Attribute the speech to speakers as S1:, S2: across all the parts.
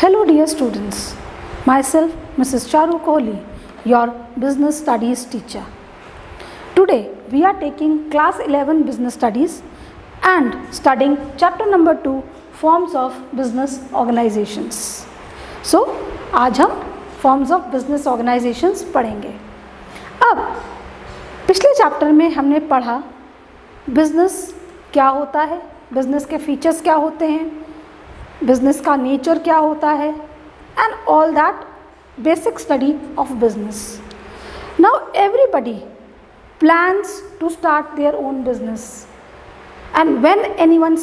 S1: Hello dear students, myself Mrs. Charu Kohli, your business studies teacher. Today we are taking class 11 business studies and studying chapter number 2 forms of business organizations. So आज हम forms of business organizations पढ़ेंगे. अब पिछले chapter में हमने पढ़ा business क्या होता है, बिजनेस के फीचर्स क्या होते हैं, बिजनेस का नेचर क्या होता है and all that basic study of business. Now everybody plans to start their own business and when anyone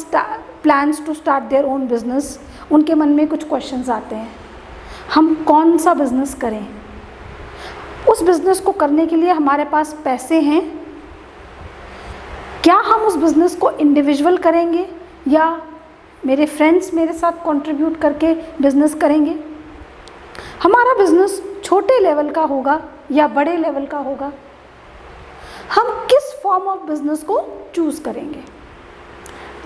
S1: plans to start their own business उनके मन में कुछ क्वेश्चंस आते हैं. हम कौन सा बिजनेस करें, उस बिजनेस को करने के लिए हमारे पास पैसे हैं, क्या हम उस बिजनेस को इंडिविजुअल करेंगे या मेरे फ्रेंड्स मेरे साथ कंट्रीब्यूट करके बिजनेस करेंगे, हमारा बिजनेस छोटे लेवल का होगा या बड़े लेवल का होगा, हम किस फॉर्म ऑफ बिजनेस को चूज करेंगे.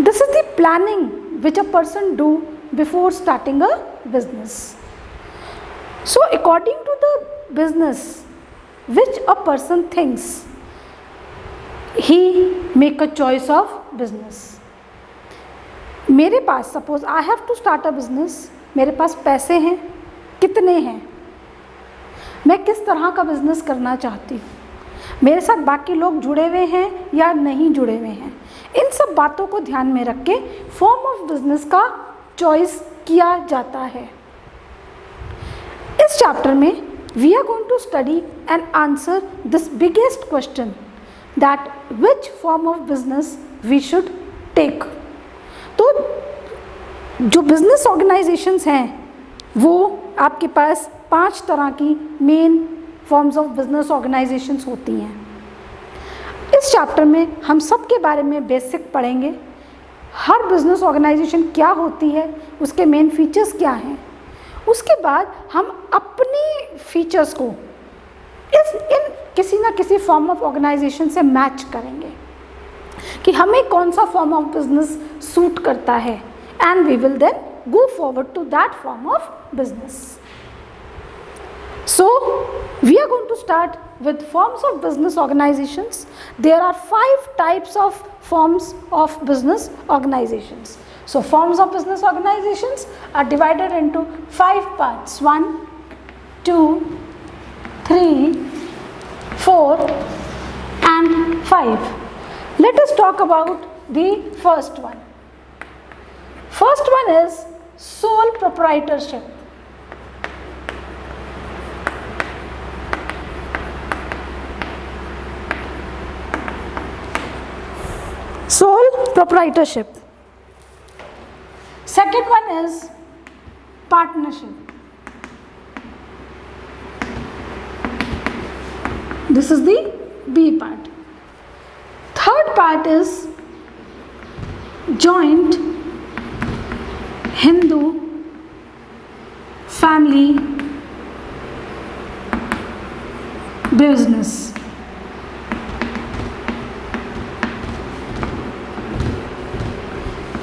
S1: This is the planning which a person do before starting a business. So according to the business which a person thinks, he make a choice of business. मेरे पास suppose I have to start a business, मेरे पास पैसे हैं, कितने हैं, मैं किस तरह का बिजनेस करना चाहती हूँ, मेरे साथ बाकी लोग जुड़े हुए हैं या नहीं जुड़े हुए हैं, इन सब बातों को ध्यान में रख के फॉर्म ऑफ बिजनेस का चॉइस किया जाता है. इस चैप्टर में we are going to study and answer this biggest question, that which form of business we should take. तो जो business organizations हैं वो आपके पास 5 तरह की main forms of business organizations होती हैं. इस चैप्टर में हम सब के बारे में बेसिक पढ़ेंगे. हर बिजनेस ऑर्गेनाइजेशन क्या होती है, उसके मेन फीचर्स क्या हैं, उसके बाद हम अपनी फीचर्स को इन किसी ना किसी फॉर्म ऑफ ऑर्गेनाइजेशन से मैच करेंगे कि हमें कौन सा फॉर्म ऑफ बिजनेस सूट करता है, and we will then go forward to that form of business. So we are going to start with forms of business organizations. There are 5 types of forms of business organizations. So forms of business organizations are divided into 5 parts: 1, 2, 3, 4 and 5. Let us talk about the first one. First one is sole proprietorship. Sole proprietorship. Second one is partnership. This is the B part. Third part is joint Hindu family business.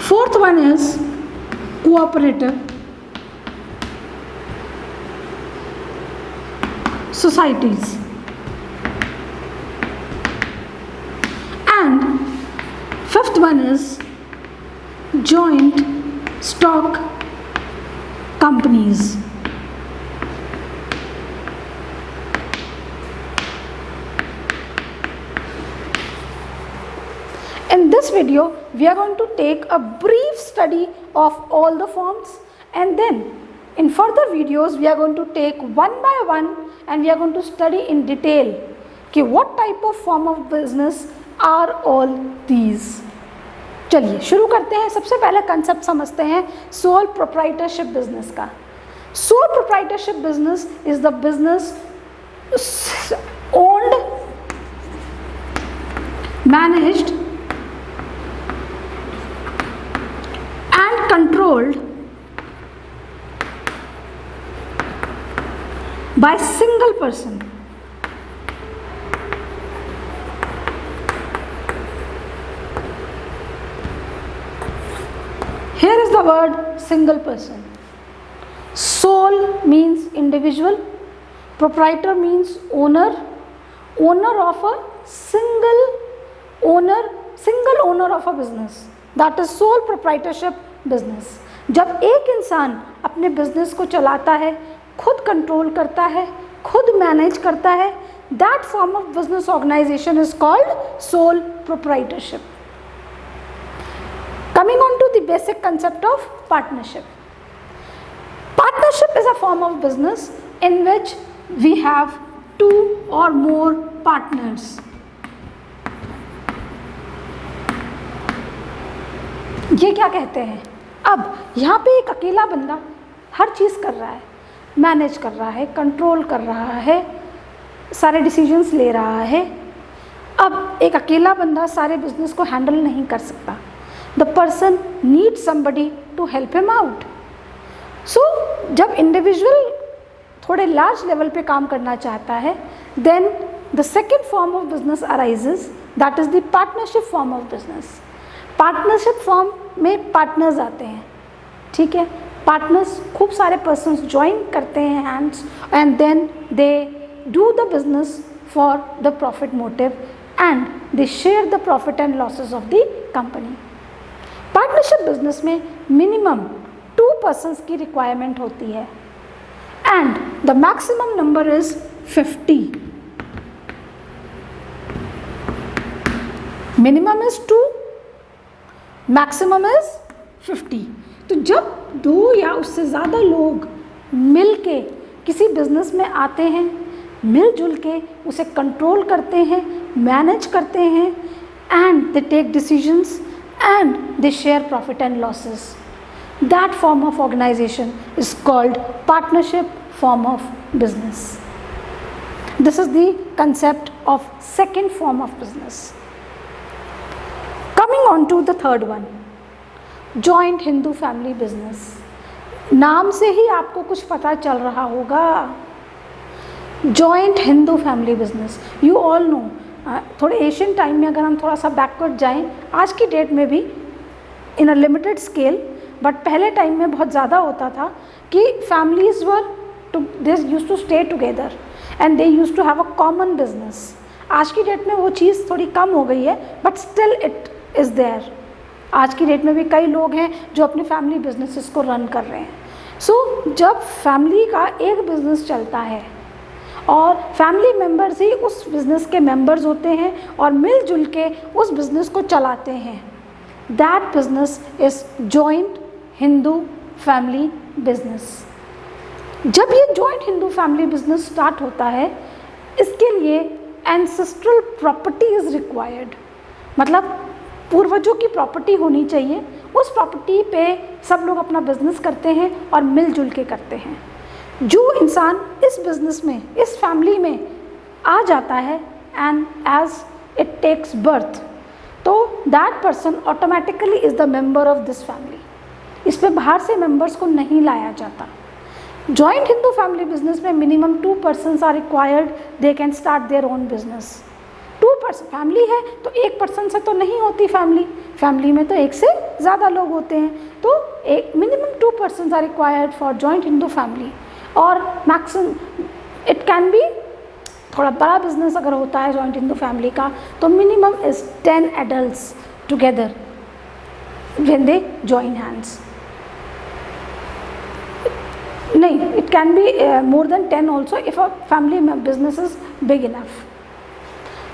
S1: Fourth one is cooperative societies. And fifth one is joint stock companies. In this video, we are going to take a brief study of all the forms, and then in further videos we are going to take one by one and we are going to study in detail कि what type of form of business are all these. चलिए शुरू करते हैं. सबसे पहले concept समझते हैं sole proprietorship business का. Sole proprietorship business is the business owned, managed and controlled by single person. Here is the word single person. Sole means individual, proprietor means owner, owner of a single owner of a business, that is sole proprietorship business. जब एक इंसान अपने business को चलाता है, खुद control करता है, खुद मैनेज करता है, that form of business organization is called sole proprietorship. Coming on to the basic concept of partnership. Partnership is a form of business in which we have two or more partners. ये क्या कहते हैं? अब यहाँ पे एक अकेला बंदा हर चीज़ कर रहा है, मैनेज कर रहा है, कंट्रोल कर रहा है, सारे डिसीजंस ले रहा है. अब एक अकेला बंदा सारे बिजनेस को हैंडल नहीं कर सकता. The person need somebody to help him out. So जब इंडिविजुअल थोड़े लार्ज लेवल पे काम करना चाहता है, then the second form of business arises, that is the partnership form of business. Partnership form में पार्टनर्स आते हैं, ठीक है. पार्टनर्स खूब सारे पर्सन्स ज्वाइन करते हैं hands, and then they do the business for the profit motive and they share the profit and losses of the company. Partnership business में मिनिमम 2 persons की रिक्वायरमेंट होती है and the maximum number is 50. Minimum is 2, maximum is 50. तो जब 2 या उससे ज़्यादा लोग मिल के किसी बिजनेस में आते हैं, मिलजुल के उसे कंट्रोल करते हैं, मैनेज करते हैं, and they take decisions and they share profit and losses, that form of organization is called partnership form of business. This is the concept of second form of business. Coming on to the third one, joint Hindu family business. नाम से ही आपको कुछ पता चल रहा होगा, joint Hindu family business. You all know, थोड़े Asian time में अगर हम थोड़ा सा बैकवर्ड जाएं, आज की डेट में भी in a limited scale, but पहले टाइम में बहुत ज़्यादा होता था कि families were they used to stay together and they used to have a common business. आज की डेट में वो चीज़ थोड़ी कम हो गई है, but still it is there. आज की डेट में भी कई लोग हैं जो अपने फैमिली बिजनेसेस को रन कर रहे हैं. सो जब फैमिली का एक बिजनेस चलता है और फैमिली मेम्बर्स ही उस बिज़नेस के मेंबर्स होते हैं और मिलजुल के उस बिज़नेस को चलाते हैं, that business is joint Hindu family business. जब ये joint Hindu family business start होता है, इसके लिए एंसेस्ट्रल प्रॉपर्टी इज़ रिक्वायर्ड. मतलब पूर्वजों की प्रॉपर्टी होनी चाहिए. उस प्रॉपर्टी पे सब लोग अपना बिजनेस करते हैं और मिलजुल के करते हैं. जो इंसान इस बिज़नेस में, इस फैमिली में आ जाता है and as it takes birth, तो that person automatically is the member of this family. इस पे बाहर से मेंबर्स को नहीं लाया जाता. जॉइंट हिंदू फैमिली बिजनेस में minimum 2 persons are required, they can start their own business. 2 person family है तो 1 person से तो नहीं होती फैमिली. फैमिली में तो एक से ज़्यादा लोग होते हैं, तो एक minimum 2 persons are required for joint Hindu family. और मैक्सिमम इट कैन बी, थोड़ा बड़ा बिजनेस अगर होता है जॉइंट हिंदू फैमिली का, तो minimum is 10 adults together when they join hands. नहीं, it can be more than 10 also if a family business is big enough.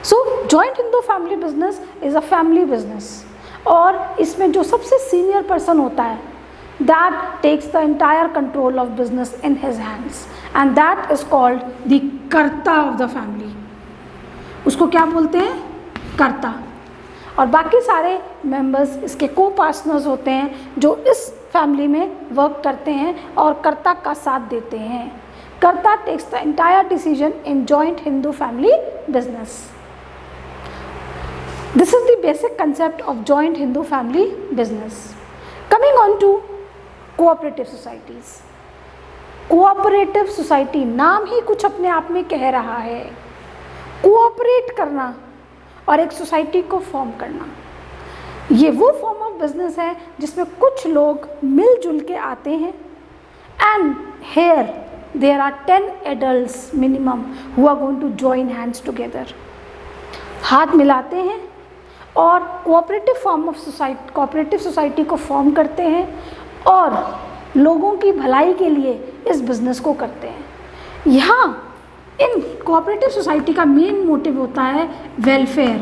S1: So joint Hindu family business is a family business, और इसमें जो सबसे senior person होता है, that takes the entire control of business in his hands, and that is called the कर्ता of the family. उसको क्या बोलते हैं? कर्ता. और बाकी सारे मेंबर्स इसके को पार्टनर्स होते हैं जो इस फैमिली में वर्क करते हैं और कर्ता का साथ देते हैं. Karta takes the entire decision in joint Hindu family business. This is the basic concept of joint Hindu family business. Coming on to cooperative societies. Cooperative society नाम ही कुछ अपने आप में कह रहा है. कोऑपरेट करना और एक सोसाइटी को फॉर्म करना, ये वो फॉर्म ऑफ बिजनेस है जिसमें कुछ लोग मिलजुल के आते हैं and here there are 10 adults minimum who are going to join hands together. हाथ मिलाते हैं और कोऑपरेटिव सोसाइटी को फॉर्म करते हैं और लोगों की भलाई के लिए इस बिज़नेस को करते हैं। यहाँ इन कोऑपरेटिव सोसाइटी का मेन मोटिव होता है welfare.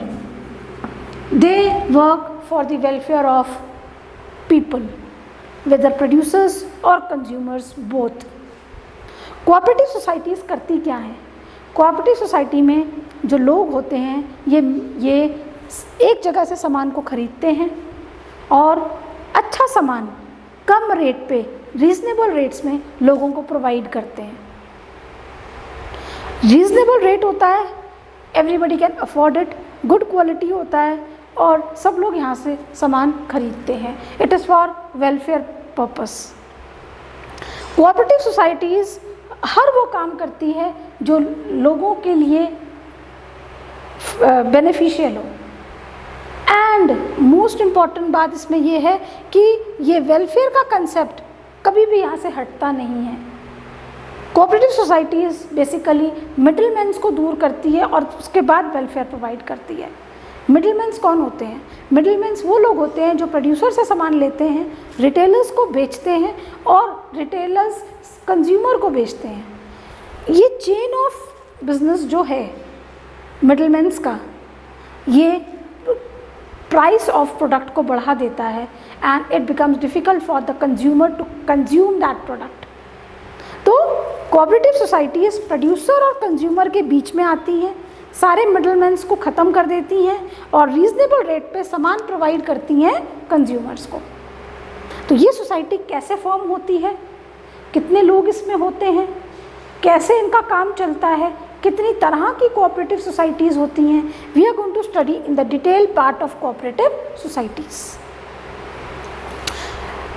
S1: They work for the welfare of people, whether producers और कंज्यूमर्स बोथ। कोऑपरेटिव सोसाइटीज़ करती क्या हैं? कोऑपरेटिव सोसाइटी में जो लोग होते हैं ये एक जगह से सामान को खरीदते हैं और अच्छा सामान कम रेट पे, रीज़नेबल रेट्स में लोगों को प्रोवाइड करते हैं। रीज़नेबल रेट होता है, everybody can afford it, good quality होता है और सब लोग यहाँ से सामान खरीदते हैं। It is for welfare purpose. Cooperative societies हर वो काम करती है जो लोगों के लिए बेनिफिशियल हो। एंड मोस्ट इम्पॉर्टेंट बात इसमें ये है कि ये वेलफेयर का कंसेप्ट कभी भी यहाँ से हटता नहीं है। कोऑपरेटिव सोसाइटीज़ बेसिकली मिडलमैन्स को दूर करती है और उसके बाद वेलफेयर प्रोवाइड करती है। मिडलमैन्स कौन होते हैं? मिडलमैन्स वो लोग होते हैं जो प्रोड्यूसर से सामान लेते हैं, रिटेलर्स को बेचते हैं और रिटेलर्स कंज्यूमर को बेचते हैं। ये चेन ऑफ बिजनेस जो है मिडलमैन्स का, ये प्राइस ऑफ प्रोडक्ट को बढ़ा देता है and it becomes difficult for the consumer to consume that product. तो कोऑपरेटिव सोसाइटीज़ प्रोड्यूसर और कंज्यूमर के बीच में आती हैं, सारे मिडलमैन्स को ख़त्म कर देती हैं और रीज़नेबल रेट पे सामान प्रोवाइड करती हैं कंज्यूमर्स को। तो ये सोसाइटी कैसे फॉर्म होती है, कितने लोग इसमें होते हैं, कैसे इनका काम चलता है, कितनी तरह की कोऑपरेटिव सोसाइटीज़ होती हैं, we are going to study in the detail part of cooperative societies.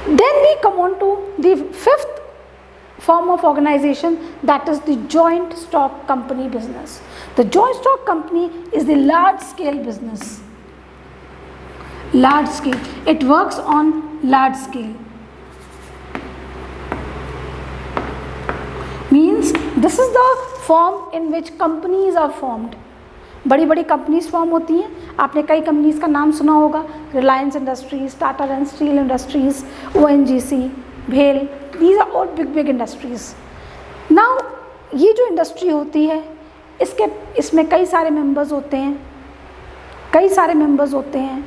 S1: Then we come on to the fifth form of organization, that is the joint stock company business. The joint stock company is the large scale business. Large scale. It works on large scale. Means this is the form in which companies are formed. बड़ी बड़ी companies form होती हैं। आपने कई companies का नाम सुना होगा, Reliance industries, Tata and steel industries, ONGC, भेल, these are all big industries. Now ये जो इंडस्ट्री होती है इसमें कई सारे मेंबर्स होते हैं।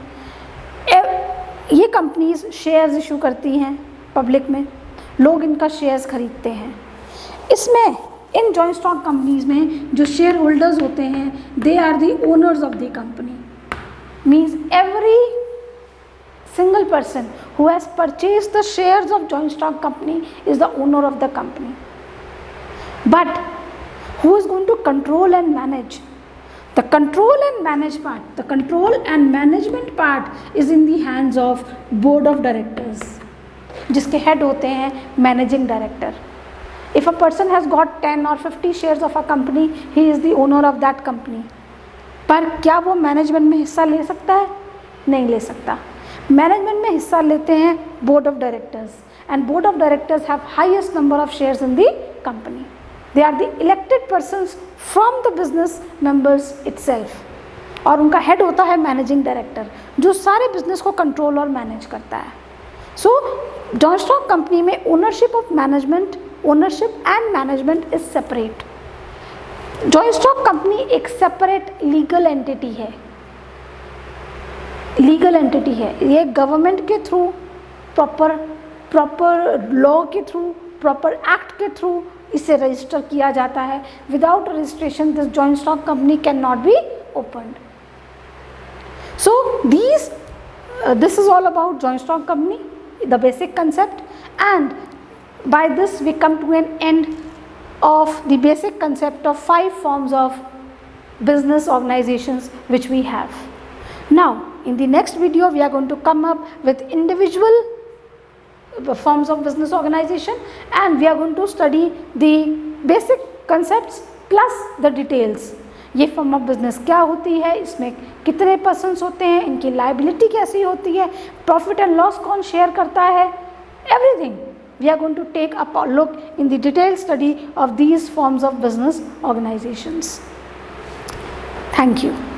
S1: ये कंपनीज शेयर्स इशू करती हैं पब्लिक में, लोग इनका शेयर्स खरीदते हैं। इसमें इन जॉइंट स्टॉक कंपनीज में जो शेयर होल्डर्स होते हैं, they are the owners of the company. Means every single person who has purchased the shares of joint stock company is the owner of the company. But who is going to control and manage? The control and management part is in the hands of board of directors, जिसके head होते हैं managing director. If a person has got 10 or 50 shares of a company, he is the owner of that company. पर क्या वो management में हिस्सा ले सकता है? नहीं ले सकता। मैनेजमेंट में हिस्सा लेते हैं board of directors and board of directors have highest number of shares in the company. They are the elected persons from the business members itself और उनका हेड होता है मैनेजिंग डायरेक्टर, जो सारे बिजनेस को कंट्रोल और मैनेज करता है। सो जॉइंट स्टॉक कंपनी में ownership and management is separate. Joint stock company एक सेपरेट लीगल एंटिटी है। ये गवर्नमेंट के थ्रू, प्रॉपर लॉ के थ्रू, प्रॉपर एक्ट के थ्रू इसे रजिस्टर किया जाता है। Without registration this joint stock company can not be opened. So this is all about joint stock company, the basic concept, and by this we come to an end of the basic concept of 5 forms of business organizations which we have. Now in the next video we are going to come up with individual forms of business organization and we are going to study the basic concepts plus the details. ये form of business क्या होती है, इसमें कितने persons होते हैं, इनकी liability कैसी होती है, प्रॉफिट एंड लॉस कौन शेयर करता है, everything we are going to take a look in the detailed study of these forms of business organizations. Thank you.